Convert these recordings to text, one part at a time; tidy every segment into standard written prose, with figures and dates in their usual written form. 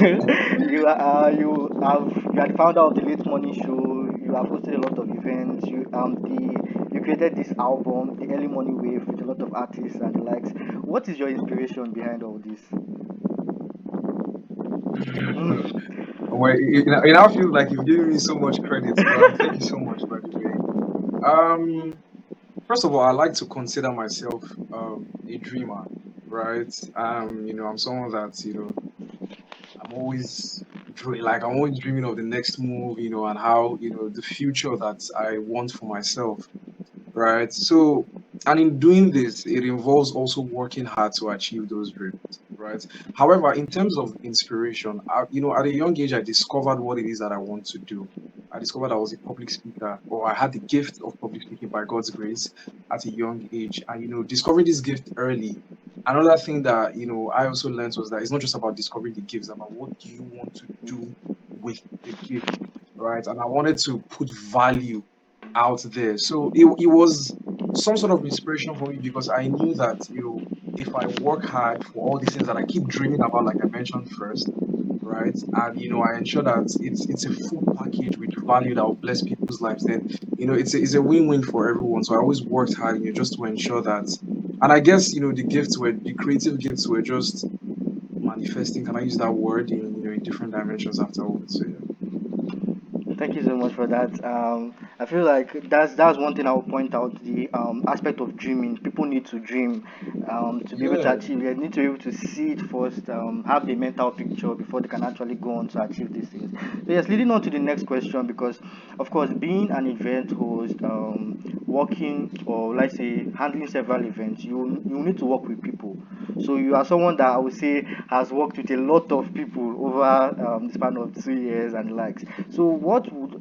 You are the founder of the Late Morning Show. You have hosted a lot of events. You created this album, the Early Morning Wave, with a lot of artists and the likes. What is your inspiration behind all this? Well, it now feels like you've given me so much credit, but thank you so much, by the way. Um, First of all, I like to consider myself a dreamer, right? I'm someone that I'm always dreaming of the next move, and how the future that I want for myself, right? So, and in doing this, it involves also working hard to achieve those dreams, right? However, in terms of inspiration, at a young age, I discovered what it is that I want to do. I discovered I was a public speaker, or I had the gift of public speaking by God's grace at a young age. And, discovering this gift early. Another thing that, I also learned was that it's not just about discovering the gifts, about what do you want to do with the gift, right? And I wanted to put value out there. So it was some sort of inspiration for me because I knew that, if I work hard for all these things that I keep dreaming about, like I mentioned first, right? And I ensure that it's a full package with value that will bless people's lives, then it's a win-win for everyone. So I always worked hard, just to ensure that. And I guess, the creative gifts were just manifesting, can I use that word, in different dimensions afterwards. So yeah. Thank you so much for that. I feel like that's one thing I will point out, the aspect of dreaming. People need to dream to be able to Yeah. achieve. They need to be able to see it first, have the mental picture before they can actually go on to achieve these things. So yes, leading on to the next question, because of course, being an event host, working, or let's say handling several events, you need to work with people. So you are someone that I would say has worked with a lot of people over the span of 2 years and the likes. So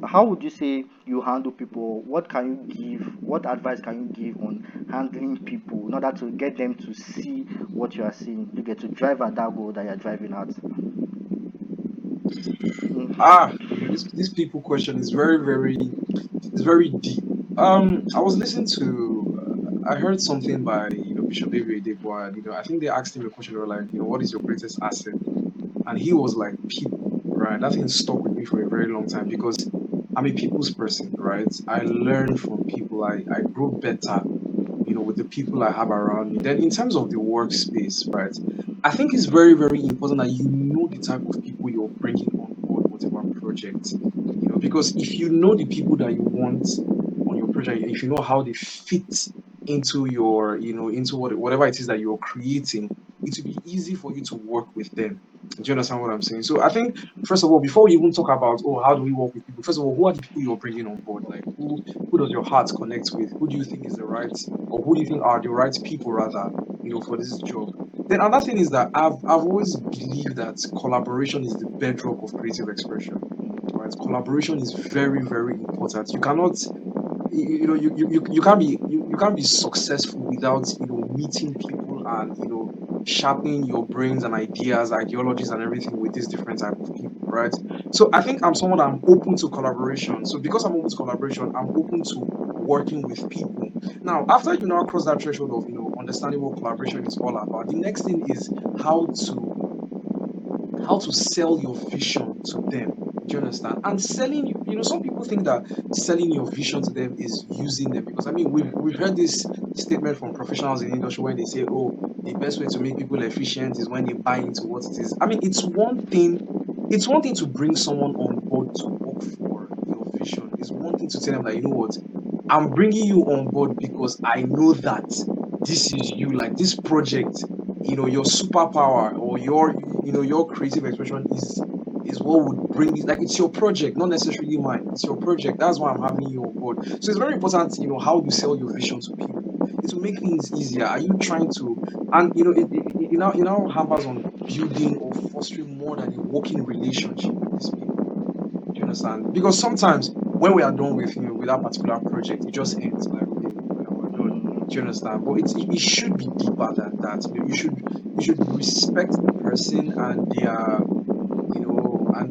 how would you say you handle people? What can you give? What advice can you give on handling people in order to get them to see what you are seeing? You get to drive at that goal that you're driving at. Mm. This people question is it's very deep. I was listening to, I heard something by Bishop David Adegboa, and I think they asked him a question. They were like, what is your greatest asset? And he was like, people, right? That thing stuck with me for a very long time because I'm a people's person, right? I learn from people. I grow better, with the people I have around me. Then in terms of the workspace, right? I think it's very, very important that you know the type of people you're bringing on board, whatever project, because if you know the people that you want on your project, if you know how they fit into your, into whatever it is that you're creating, it will be easy for you to work with them. Do you understand what I'm saying? So I think, first of all, before we even talk about, oh, how do we work with people? First of all, who are the people you're bringing on board? Like, who does your heart connect with? Who do you think is the right, or who do you think are the right people rather, for this job? Then another thing is that I've always believed that collaboration is the bedrock of creative expression. Right? Collaboration is very, very important. You cannot, you can't be you can't be successful without meeting people and sharpening your brains and ideas, ideologies, and everything with these different type of people, right? So I think I'm someone, I'm open to collaboration. So because I'm open to collaboration, I'm open to working with people. Now, after you now cross that threshold of understanding what collaboration is all about, the next thing is how to sell your vision to them. Do you understand? And selling, some people think that selling your vision to them is using them, because I mean we've heard this statement from professionals in the industry when they say, oh, the best way to make people efficient is when they buy into what it is. I mean, it's one thing to bring someone on board to work for your vision. It's one thing to tell them that, what, I'm bringing you on board because I know that this is you, like this project, your superpower, or your creative expression is what would bring it. Like, it's your project, not necessarily mine. It's your project. That's why I'm having you on board. So it's very important, how you sell your vision to people. It will make things easier. Are you trying to, and it now hampers on building or fostering more than a working relationship with these people. Do you understand? Because sometimes when we are done with that particular project, it just ends like, okay, we're done. Do you understand? But it should be deeper than that. You should respect the person and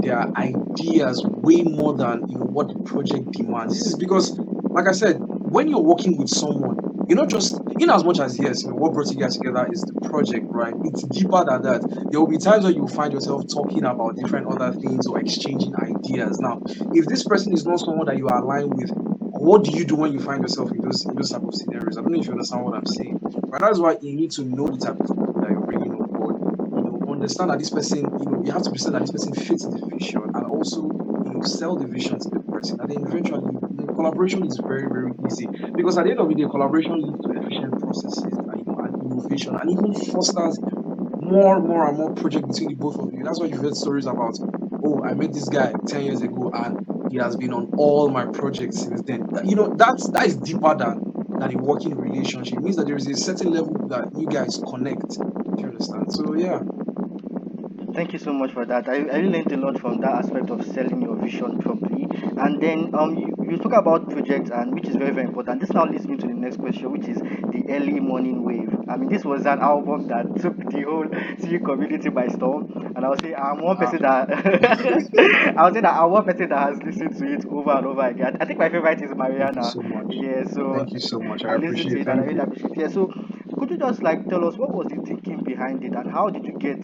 their ideas way more than what the project demands. This is because, like I said, when you're working with someone, you're not just in as much as yes, what brought you guys together is the project, right? It's deeper than that. There will be times where you find yourself talking about different other things or exchanging ideas. Now, if this person is not someone that you are aligned with, what do you do when you find yourself in those type of scenarios? I don't know if you understand what I'm saying, but that's why you need to know the type of people that you're bringing on board. Understand that this person, you have to understand that this person fits the vision, and also, sell the vision to the person. And then eventually, collaboration is very, very easy, because at the end of the day, collaboration leads to efficient processes, and innovation, and even fosters more and more project between the both of you. That's why you've heard stories about, oh, I met this guy 10 years ago and he has been on all my projects since then. That is deeper than a working relationship. It means that there is a certain level that you guys connect. Do you understand? So yeah. Thank you so much for that. I really learned a lot from that aspect of selling your vision properly. And then you talk about projects, and which is very, very important. This now leads me to the next question, which is the early morning wave. I mean, this was an album that took the whole CU community by storm. And I would say I'm one Ah, person that I would say that I'm one person that has listened to it over and over again. I think my favorite is thank you Mariana. so much. Yeah, so Thank you so much. I I listened to appreciate. it and I Thank really you. appreciate it. Yeah, so could you just like tell us what was the thinking behind it, and how did you get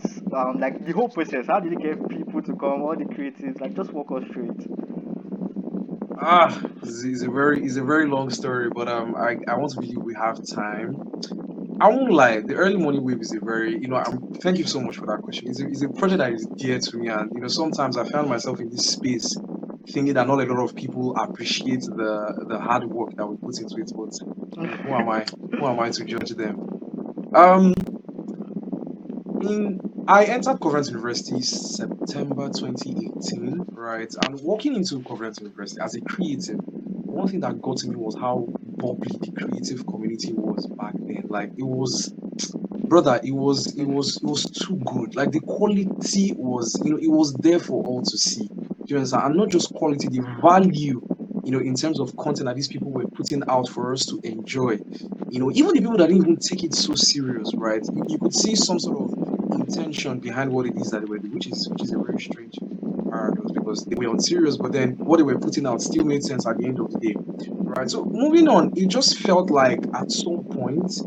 like the whole process? How did you get people to come, all the creatives? Like, just walk us through it. It's a very long story, but I want to believe we have time. I won't lie. The early morning wave is a very, thank you so much for that question. It's a project that is dear to me, and sometimes I found myself in this space thinking that not a lot of people appreciate the hard work that we put into it. But I mean, who am I? Who am I to judge them? Um, in I entered Covenant University September 2018, right? And walking into Covenant University as a creative, one thing that got to me was how bubbly the creative community was back then. Like, it was, brother, it was too good. Like, the quality was, it was there for all to see. Do you understand? And not just quality, the value, in terms of content that these people were putting out for us to enjoy. Even the people that didn't even take it so serious, right? You could see some sort of intention behind what it is that they were doing, which is a very strange paradox, because they were unserious, but then what they were putting out still made sense at the end of the day, right? So moving on, it just felt like at some point,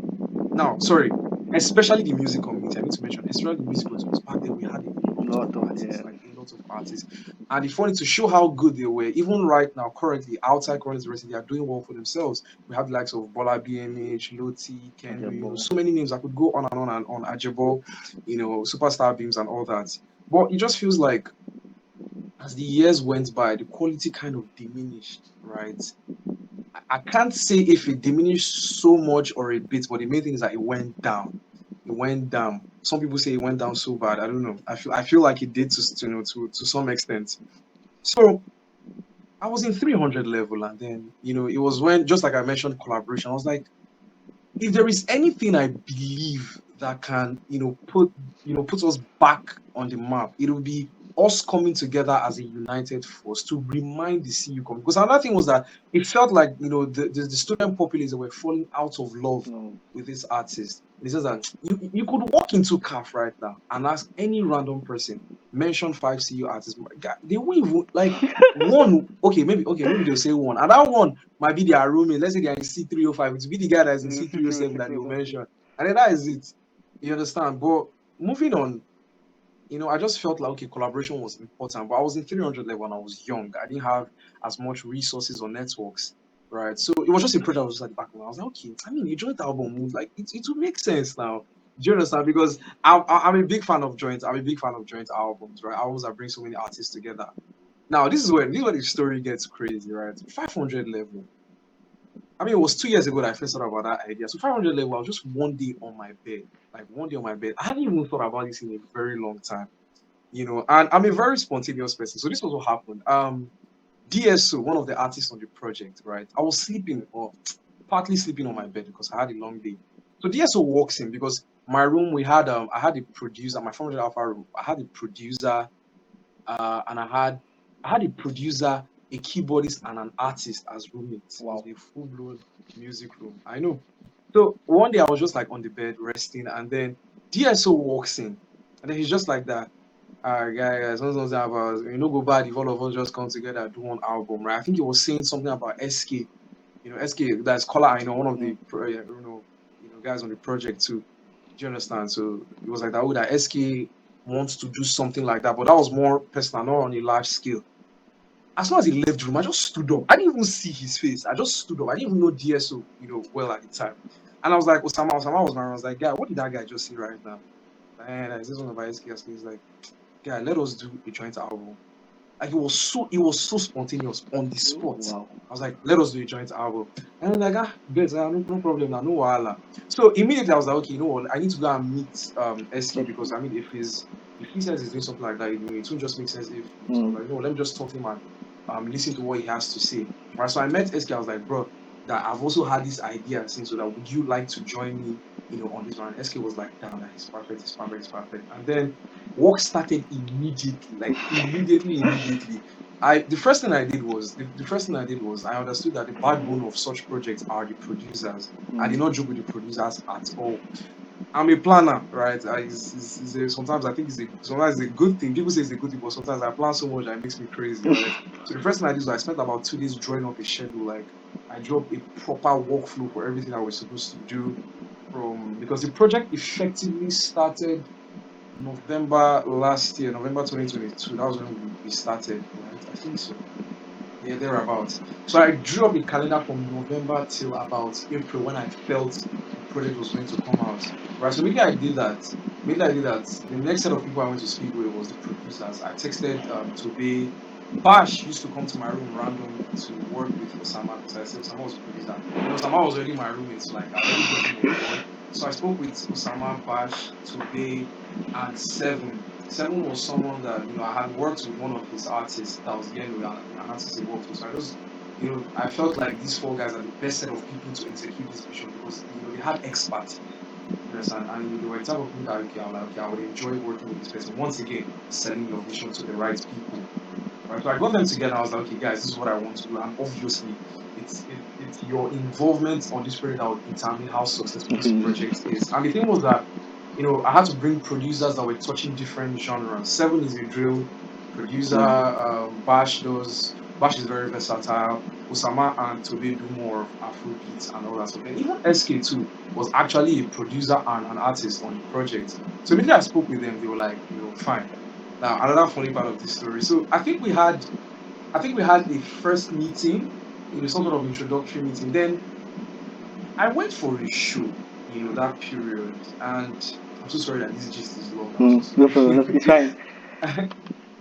now, sorry, especially the music community, I need to mention, especially the music community, because back then we had a lot of Lot of, artists, yeah. like a lot of artists. And the funny, to show how good they were, even right now, currently, outside current university, they are doing well for themselves. We have the likes of Bola BMH, Loti, Kendu, Ajabo. so many names. I could go on and on and on, Ajabo, Superstar Beams and all that. But it just feels like as the years went by, the quality kind of diminished, right? I can't say if it diminished so much or a bit, but the main thing is that it went down. It went down. Some people say it went down so bad. I don't know. I feel like it did to some extent. So I was in 300 level, and then it was when, just like I mentioned, collaboration. I was like, if there is anything I believe that can put us back on the map, it will be us coming together as a united force to remind the CU community. Because another thing was that it felt like the student populace were falling out of love No. with this artist. It says that you could walk into CAF right now and ask any random person, mention 5 CU artists. My God, they won't even like one. Okay, maybe they'll say one, and that one might be their roommate. Let's say they're in C305. It will be the guy that's in C307 that they'll mention. And then that is it. You understand? But moving on, I just felt like, okay, collaboration was important. But I was in 300 level and I was young. I didn't have as much resources or networks, right? So it was just a project that was just at the back of my mind. I was like, okay, I mean, a joint album would like it would make sense now. Do you understand? Because I'm a big fan of joints. I'm a big fan of joint albums, right? Albums that bring so many artists together. Now, this is where the story gets crazy, right? 500 level. I mean, it was 2 years ago that I first thought about that idea. So 500 level, I was just one day on my bed, like one day on my bed. I hadn't even thought about this in a very long time, and I'm a very spontaneous person. So this was what happened. DSO, one of the artists on the project, right? I was sleeping or partly sleeping on my bed because I had a long day. So DSO walks in because my room, I had a producer, my 400 alpha room. I had a producer, and I had a producer, a keyboardist, and an artist as roommates. It was Wow. a full-blown music room. I know. So one day I was just like on the bed resting, and then DSO walks in, and then he's just like that. Guys, something about go bad if all of us just come together and do one album, right? I think he was saying something about SK, SK, that's Kola, one of the Mm. guys on the project too. Do you understand? So it was like that. That SK wants to do something like that, but that was more personal, not on a large scale. As soon as he left the room, I just stood up. I didn't even see his face. I just stood up. I didn't even know DSO, well at the time. And I was like, Osama was around. I was like, guy, what did that guy just say right now? And I said something about SK. He's like, guy, let us do a joint album. Like it was so spontaneous on the Oh, spot. wow. I was like, let us do a joint album. And I'm like, bet, no problem now, no wahala. So immediately I was like, okay, you know what? I need to go and meet SK, because I mean if he says he's doing something like that, it won't just make sense if so I was Mm. like, no, let me just talk to him and listen to what he has to say. Right. So I met SK, I was like, bro, that I've also had this idea since, so that would you like to join me, on this one? SK was like, damn, that is perfect, it's perfect, it's perfect. And then work started immediately, like immediately. The first thing I did was I understood that the backbone of such projects are the producers. I did Mm. not joke with the producers at all. I'm a planner, right? Sometimes I think sometimes it's a good thing. People say it's a good thing, but sometimes I plan so much that it makes me crazy, right? So the first thing I did was I spent about 2 days drawing up a schedule. Like I drew up a proper workflow for everything I was supposed to do, because the project effectively started November last year, November 2022. That was when we started, right? I think so. Yeah, thereabouts. So I drew up a calendar from November till about April, when I felt the project was going to come out. Right. So immediately I did that, the next set of people I went to speak with was the producers. I texted Tobe. Bash used to come to my room randomly to work with Osama, because I said Osama was a producer. And Osama was already my roommate, so like I already got him on board. So I spoke with Osama, Bash, Tobe, and Seven. Seven was someone that I had worked with, one of his artists that was getting with an artist he worked with. So I just I felt like these four guys are the best set of people to execute this vision, because they had expertise. You understand? And they were the type of people that, okay, I'm like, okay, I would enjoy working with this person. Once again, selling your vision to the right people. Right. So I got them together. I was like, okay, guys, this is what I want to do. And obviously, it's your involvement on this project that will determine how successful this project is. And the thing was that, I had to bring producers that were touching different genres. Seven is a drill producer. Mm. Bash is very versatile. Osama and Tobe do more of Afro beats and all that stuff. And even SK too was actually a producer and an artist on the project. So immediately I spoke with them, they were like, fine. Now, another funny part of this story. So I think we had a first meeting, some sort of introductory meeting. Then I went for a show, that period. And I'm so sorry that this gist is long. I'm so Mm. No sorry. problem. It's fine. I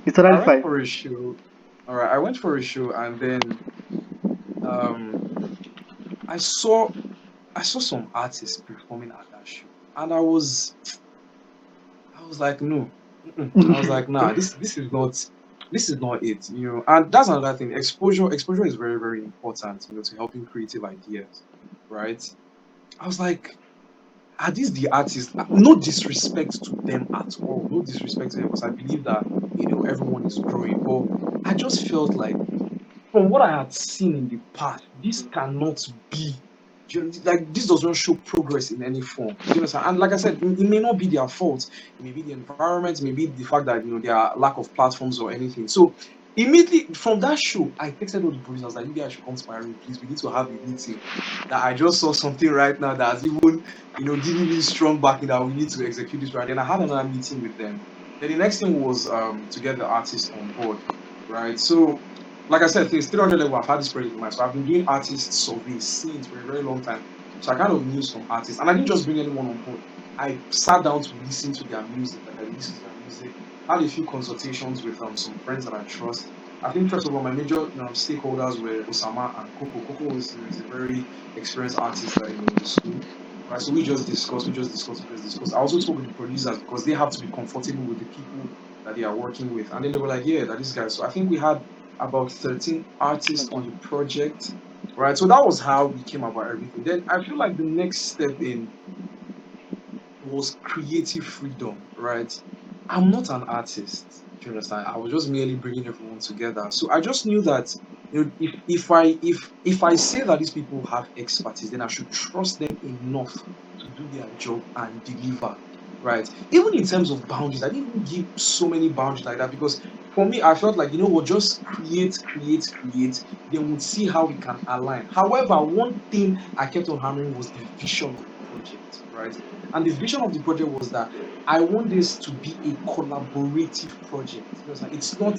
It's totally went fine. for a show. All right, I went for a show, and then um, I saw some artists performing at that show, and I was like, no. Mm-mm. I was like, nah, this is not it, And that's another thing. Exposure is very, very important, to helping creative ideas, right? I was like, are these the artists? No disrespect to them at all. No disrespect to them, because I believe that everyone is growing. But I just felt like, from what I had seen in the past, this cannot be. Like, this does not show progress in any form. Do you understand? And like I said, it may not be their fault. It may be the environment, it may be the fact that there are lack of platforms or anything. So immediately from that show, I texted all the producers that you guys should come to my room, please. We need to have a meeting. That I just saw something right now that's even giving me strong backing that we need to execute this right. Then I had another meeting with them. Then the next thing was to get the artist on board, right? So like I said, since 300 level, I've had this project in mind. So I've been doing artist surveys since for a very long time. So I kind of knew some artists. And I didn't just bring anyone on board. I sat down to listen to their music. Like, I listened to their music. Had a few consultations with some friends that I trust. I think, first of all, my major stakeholders were Osama and Coco. Coco is a very experienced artist in the school. Right, so we just discussed. I also spoke with the producers, because they have to be comfortable with the people that they are working with. And then they were like, yeah, that is guys. So I think we had about 13 artists on Okay. the project, right? So that was how we came about everything. Then I feel like the next step in was creative freedom, right? I'm not an artist. Do you understand? I was just merely bringing everyone together. So I just knew that if I say that these people have expertise, then I should trust them enough to do their job and deliver, right? Even in terms of boundaries, I didn't even give so many boundaries like that, because for me, I felt like, what, just create, then we'll see how we can align. However, one thing I kept on hammering was the vision of the project, right? And the vision of the project was that I want this to be a collaborative project. You know, it's not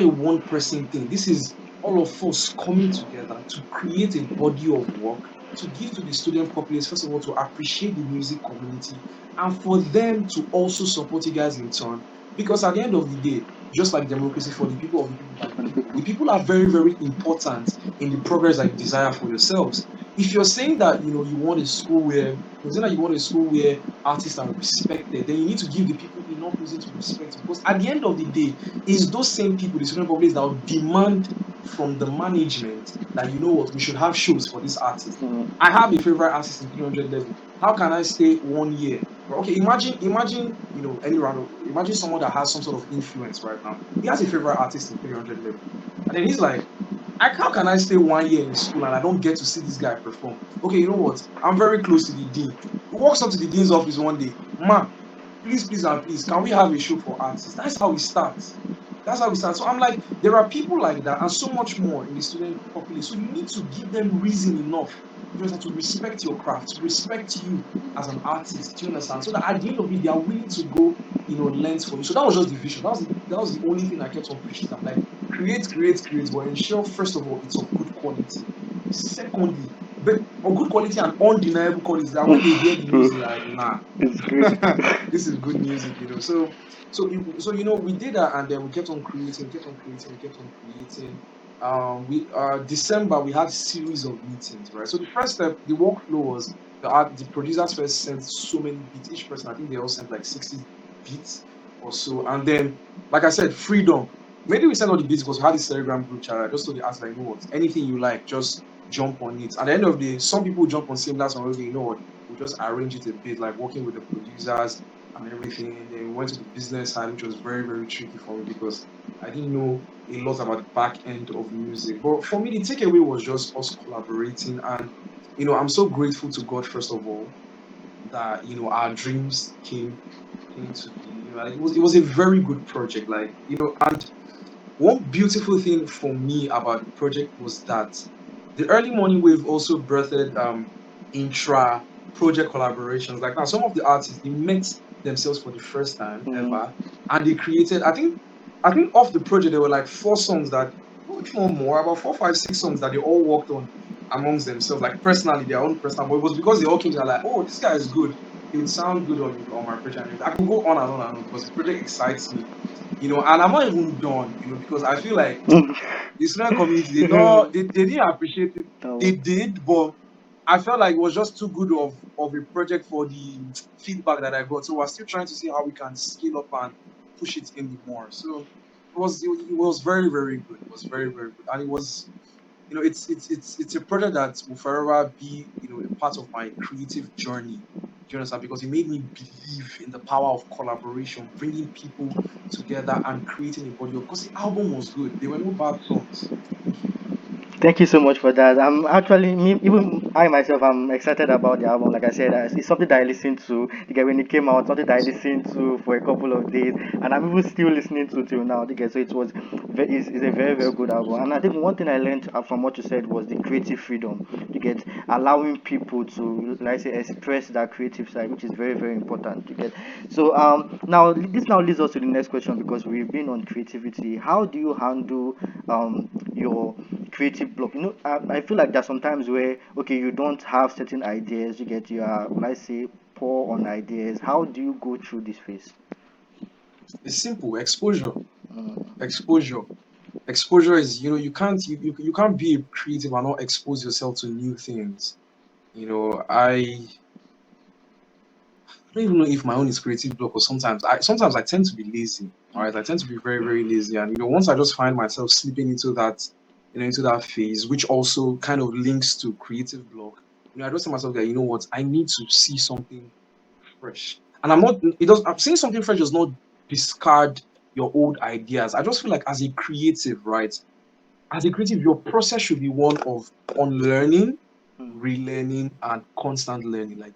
a one person thing. This is all of us coming together to create a body of work to give to the student populace, first of all, to appreciate the music community and for them to also support you guys in turn. Because at the end of the day, just like democracy, for the people, by the people are very, very important in the progress that you desire for yourselves. If you're saying that you want a school where you're saying that you want a school where artists are respected, then you need to give the people enough reason to respect you. Because at the end of the day, it's those same people, the student populace, that will demand from the management that, you know what, we should have shows for this artist. Mm. I have a favorite artist in 300 level. How can I stay 1 year? But okay, imagine, imagine someone that has some sort of influence right now. He has a favorite artist in 300 level. And then he's like, how can I stay 1 year in school and I don't get to see this guy perform? Okay, you know what? I'm very close to the dean. He walks up to the dean's office one day. Ma, please, please, and please, can we have a show for artists? That's how we start. That's how we start. So I'm like, there are people like that and so much more in the student population. So you need to give them reason enough. You understand, to respect your craft, to respect you as an artist. Do you understand? So that at the end of it, they are willing to go, lengths for you. So that was just the vision. That was the only thing I kept on preaching. I'm like, create, but ensure first of all it's of good quality. Secondly, but of good quality and undeniable quality. That when they hear the True. music, like, nah, It's good. this is good music. So we did that, and then we kept on creating, we kept on creating, we kept on creating. We December we had series of meetings, right? So the first step, the workflow was the producers first sent so many beats. Each person, I think they all sent like 60 beats or so, and then, like I said, freedom. Maybe we sent all the beats because we had this Telegram group chat. I just told the artist, like, you know what, anything you like, just jump on it. At the end of the day, some people jump on similar songs. Okay, you know what, we'll just arrange it a bit, like working with the producers and everything. And then we went to the business side, which was very, very tricky for me because I didn't know a lot about the back end of music. But for me, the takeaway was just us collaborating. And, I'm so grateful to God, first of all, that, our dreams came to be. Like, it was a very good project. Like, and one beautiful thing for me about the project was that the early morning wave also birthed intra project collaborations. Like, now some of the artists, they met themselves for the first time Mm. ever, and they created. I think off the project there were like 4 songs that, if not more, about 4, 5, 6 songs that they all worked on amongst themselves, like personally, their own personal. But it was because they all came together like, oh, this guy is good. He would sound good on my project. And I could go on and on and on because the project excites me. And I'm not even done, because I feel like the student community, they didn't appreciate it. No. They did, but I felt like it was just too good of a project for the feedback that I got. So we're still trying to see how we can scale up and push it in more. So it was very, very good. It was very, very good. And it was, it's a project that will forever be, a part of my creative journey. Do you understand? Because it made me believe in the power of collaboration, bringing people together and creating a body of. Because the album was good. There were no bad songs. Thank you. Thank you so much for that. I'm actually, even I myself, I'm excited about the album. Like I said, it's something that I listened to again when it came out, something that I listened to for a couple of days, and I'm even still listening to till now. Again, so it's a very, very good album. And I think one thing I learned from what you said was the creative freedom. You get allowing people to, like I say, express that creative side, which is very, very important. You get so now this now leads us to the next question because we've been on creativity. How do you handle your creative block? I feel like there's sometimes where okay you don't have certain ideas, you are, let's say, poor on ideas. How do you go through this phase? It's simple. Exposure. Mm. Exposure. Exposure is, you can't be a creative and not expose yourself to new things. I don't even know if my own is creative block, or sometimes I tend to be lazy. All right, I tend to be very, very lazy, and once I just find myself slipping into that phase, which also kind of links to creative block. I just tell myself that, what, I need to see something fresh, and I'm not. It does. I'm saying something fresh does not discard your old ideas. I just feel like as a creative, right? As a creative, your process should be one of unlearning, Mm. relearning, and constant learning. Like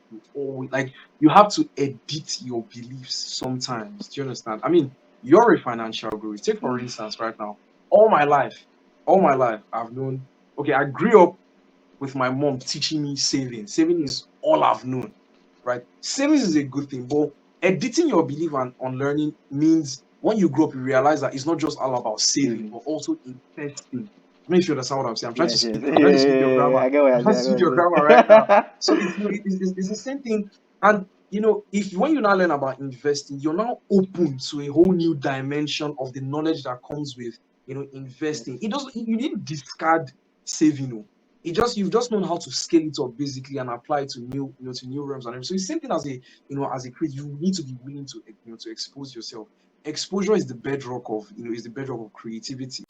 you have to edit your beliefs sometimes. Do you understand? I mean, you're a financial guru. Take for Mm. instance, right now, all my life, I've known. Okay, I grew up with my mom teaching me saving. Saving is all I've known, right? Savings is a good thing, but editing your belief on learning means when you grow up, you realize that it's not just all about saving, Savings. but also investing. I don't know if you understand what I'm saying. Yes, yes. I'm trying to speak your Yeah, grammar. I get what I'm you're trying saying. to I speak get your what grammar right now. So it's the same thing. And if when you now learn about investing, you're now open to a whole new dimension of the knowledge that comes with you're investing. saying. It doesn't you didn't discard saving. You've just known how to scale it up basically and apply it to new realms and everything. So it's the same thing as a creator. You need to be willing to to expose yourself. Exposure is the bedrock of creativity.